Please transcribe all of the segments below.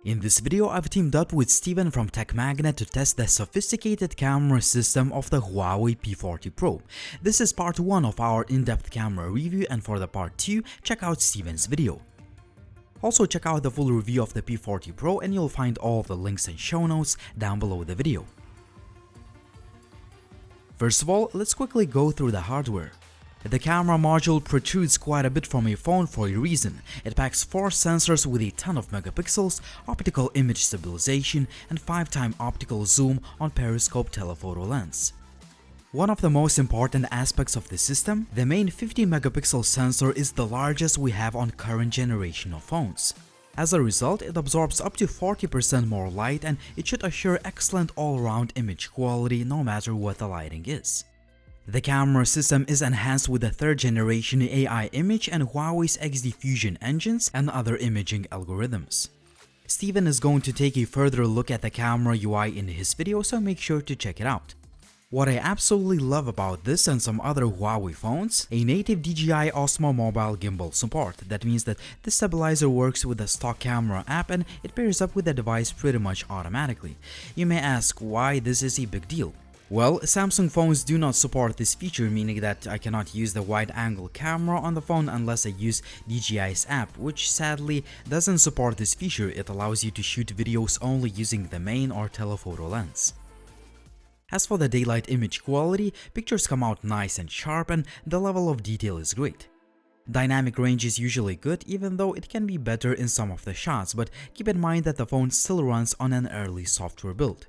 In this video, I've teamed up with Steven from TechMagnet to test the sophisticated camera system of the Huawei P40 Pro. This is part 1 of our in-depth camera review, and for the part 2, check out Steven's video. Also check out the full review of the P40 Pro and you'll find all the links and show notes down below the video. First of all, let's quickly go through the hardware. The camera module protrudes quite a bit from a phone for a reason. It packs 4 sensors with a ton of megapixels, optical image stabilization, and 5x optical zoom on periscope telephoto lens. One of the most important aspects of the system, the main 50 megapixel sensor, is the largest we have on current generation of phones. As a result, it absorbs up to 40% more light and it should assure excellent all-around image quality no matter what the lighting is. The camera system is enhanced with the 3rd generation AI image and Huawei's XD Fusion engines and other imaging algorithms. Steven is going to take a further look at the camera UI in his video, so make sure to check it out. What I absolutely love about this and some other Huawei phones, a native DJI Osmo Mobile gimbal support. That means that this stabilizer works with the stock camera app and it pairs up with the device pretty much automatically. You may ask why this is a big deal. Well, Samsung phones do not support this feature, meaning that I cannot use the wide-angle camera on the phone unless I use DJI's app, which sadly doesn't support this feature. It allows you to shoot videos only using the main or telephoto lens. As for the daylight image quality, pictures come out nice and sharp and the level of detail is great. Dynamic range is usually good, even though it can be better in some of the shots, but keep in mind that the phone still runs on an early software build.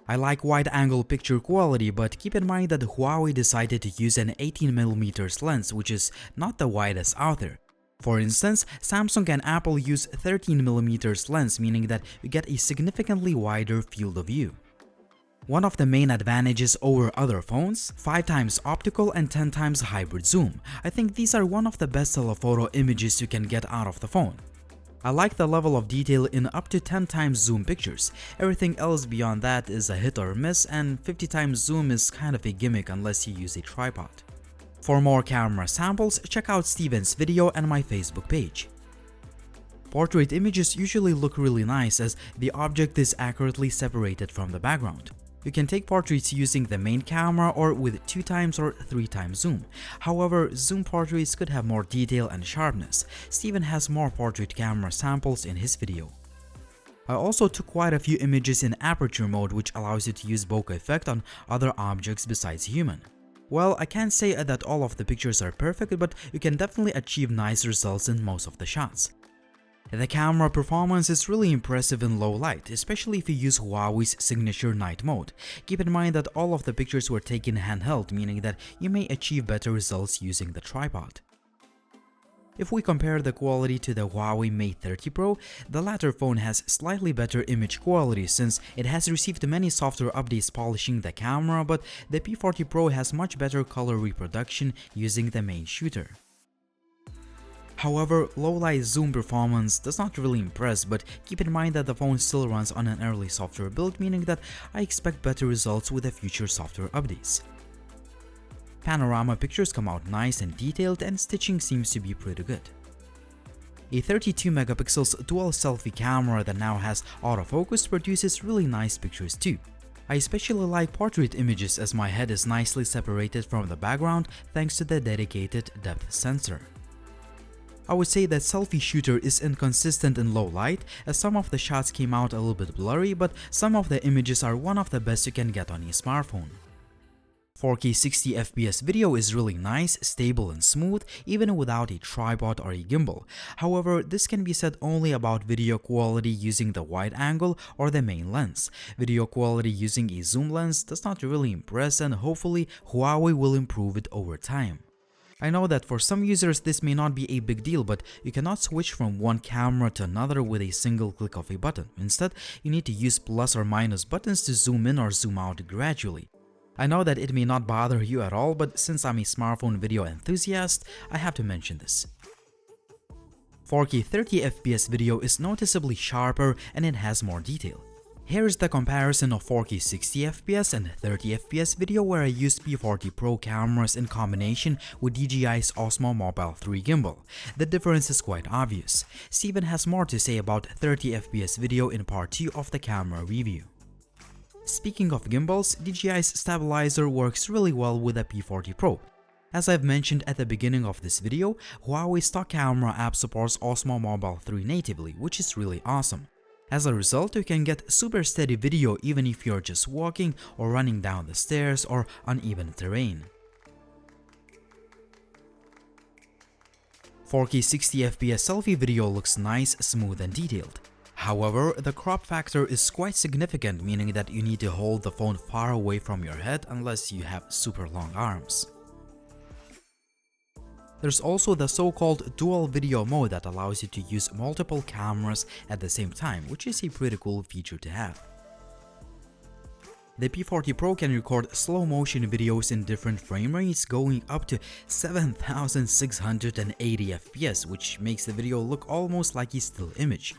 I like wide-angle picture quality, but keep in mind that Huawei decided to use an 18mm lens, which is not the widest out there. For instance, Samsung and Apple use 13mm lens, meaning that you get a significantly wider field of view. One of the main advantages over other phones, 5x optical and 10x hybrid zoom. I think these are one of the best telephoto images you can get out of the phone. I like the level of detail in up to 10x zoom pictures. Everything else beyond that is a hit or miss, and 50x zoom is kind of a gimmick unless you use a tripod. For more camera samples, check out Steven's video and my Facebook page. Portrait images usually look really nice as the object is accurately separated from the background. You can take portraits using the main camera or with 2x or 3x zoom. However, zoom portraits could have more detail and sharpness. Steven has more portrait camera samples in his video. I also took quite a few images in aperture mode, which allows you to use bokeh effect on other objects besides human. Well, I can't say that all of the pictures are perfect, but you can definitely achieve nice results in most of the shots. The camera performance is really impressive in low light, especially if you use Huawei's signature night mode. Keep in mind that all of the pictures were taken handheld, meaning that you may achieve better results using the tripod. If we compare the quality to the Huawei Mate 30 Pro, the latter phone has slightly better image quality since it has received many software updates polishing the camera, but the P40 Pro has much better color reproduction using the main shooter. However, low-light zoom performance does not really impress, but keep in mind that the phone still runs on an early software build, meaning that I expect better results with the future software updates. Panorama pictures come out nice and detailed, and stitching seems to be pretty good. A 32 megapixels dual selfie camera that now has autofocus produces really nice pictures too. I especially like portrait images as my head is nicely separated from the background thanks to the dedicated depth sensor. I would say that selfie shooter is inconsistent in low light, as some of the shots came out a little bit blurry, but some of the images are one of the best you can get on a smartphone. 4K 60 FPS video is really nice, stable and smooth, even without a tripod or a gimbal. However, this can be said only about video quality using the wide angle or the main lens. Video quality using a zoom lens does not really impress, and hopefully Huawei will improve it over time. I know that for some users this may not be a big deal, but you cannot switch from one camera to another with a single click of a button. Instead, you need to use plus or minus buttons to zoom in or zoom out gradually. I know that it may not bother you at all, but since I'm a smartphone video enthusiast, I have to mention this. 4K 30 FPS video is noticeably sharper and it has more detail. Here is the comparison of 4K 60fps and 30fps video where I used P40 Pro cameras in combination with DJI's Osmo Mobile 3 gimbal. The difference is quite obvious. Steven has more to say about 30fps video in part 2 of the camera review. Speaking of gimbals, DJI's stabilizer works really well with the P40 Pro. As I've mentioned at the beginning of this video, Huawei stock camera app supports Osmo Mobile 3 natively, which is really awesome. As a result, you can get super steady video even if you're just walking or running down the stairs or uneven terrain. 4K 60fps selfie video looks nice, smooth and detailed. However, the crop factor is quite significant, meaning that you need to hold the phone far away from your head unless you have super long arms. There's also the so-called dual video mode that allows you to use multiple cameras at the same time, which is a pretty cool feature to have. The P40 Pro can record slow-motion videos in different frame rates going up to 7680 fps, which makes the video look almost like a still image.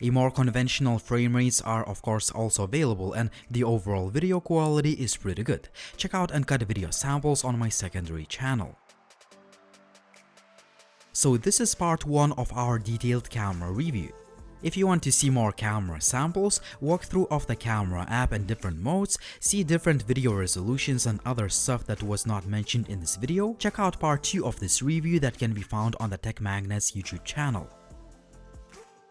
A more conventional frame rates are of course also available, and the overall video quality is pretty good. Check out uncut video samples on my secondary channel. So this is part 1 of our detailed camera review. If you want to see more camera samples, walkthrough of the camera app and different modes, see different video resolutions and other stuff that was not mentioned in this video, check out part 2 of this review that can be found on the TechMagnet's YouTube channel.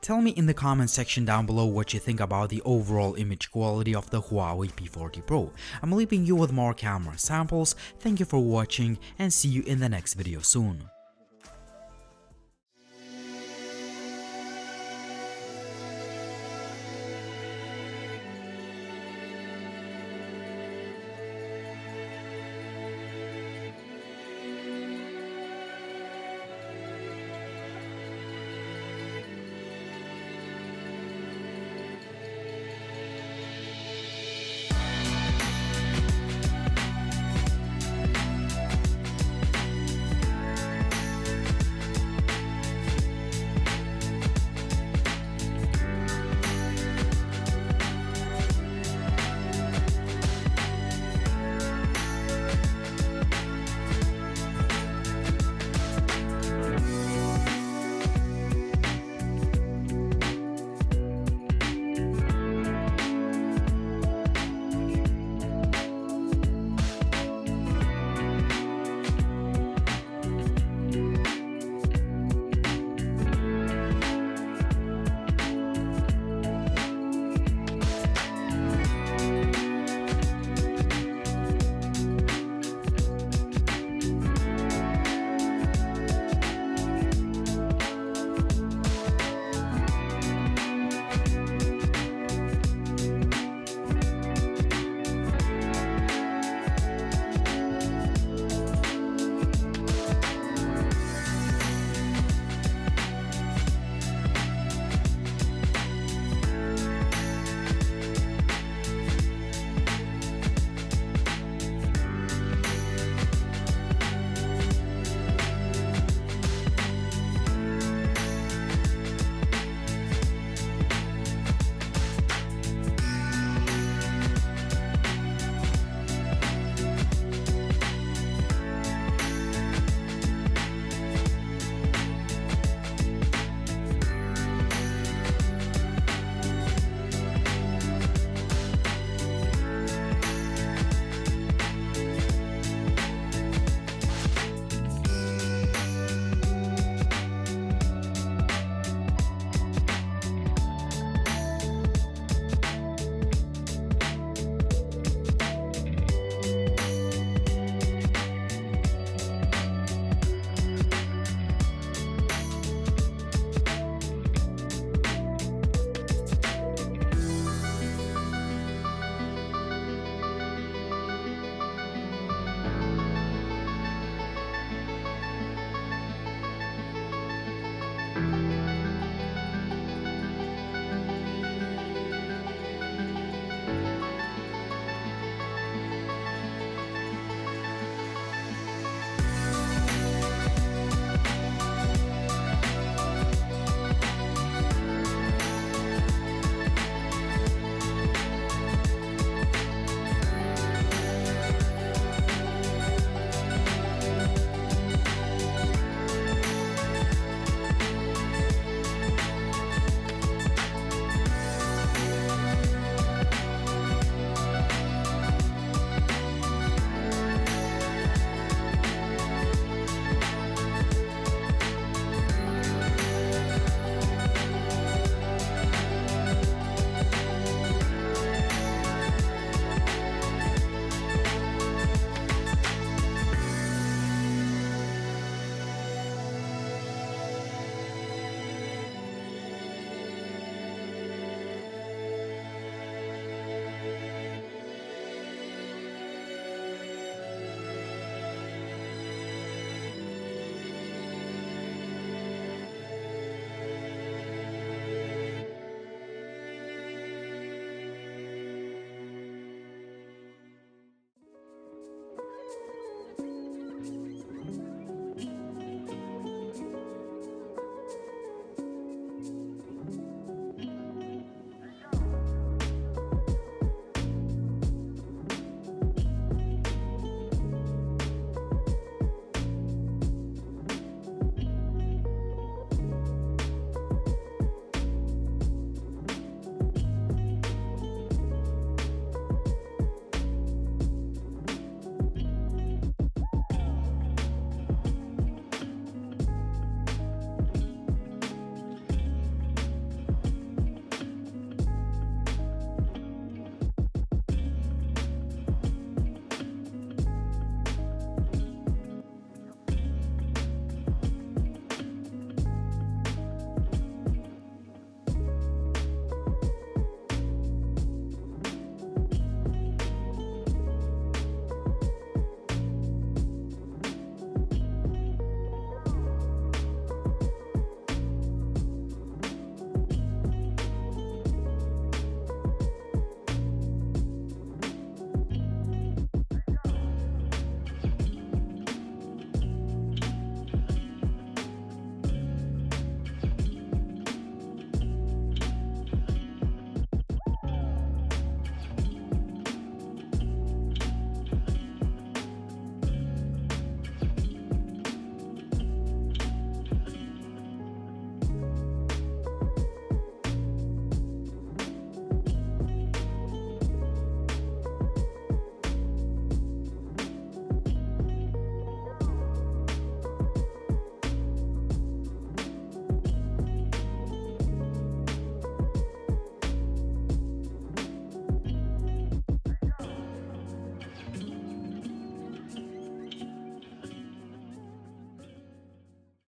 Tell me in the comment section down below what you think about the overall image quality of the Huawei P40 Pro. I'm leaving you with more camera samples. Thank you for watching and see you in the next video soon.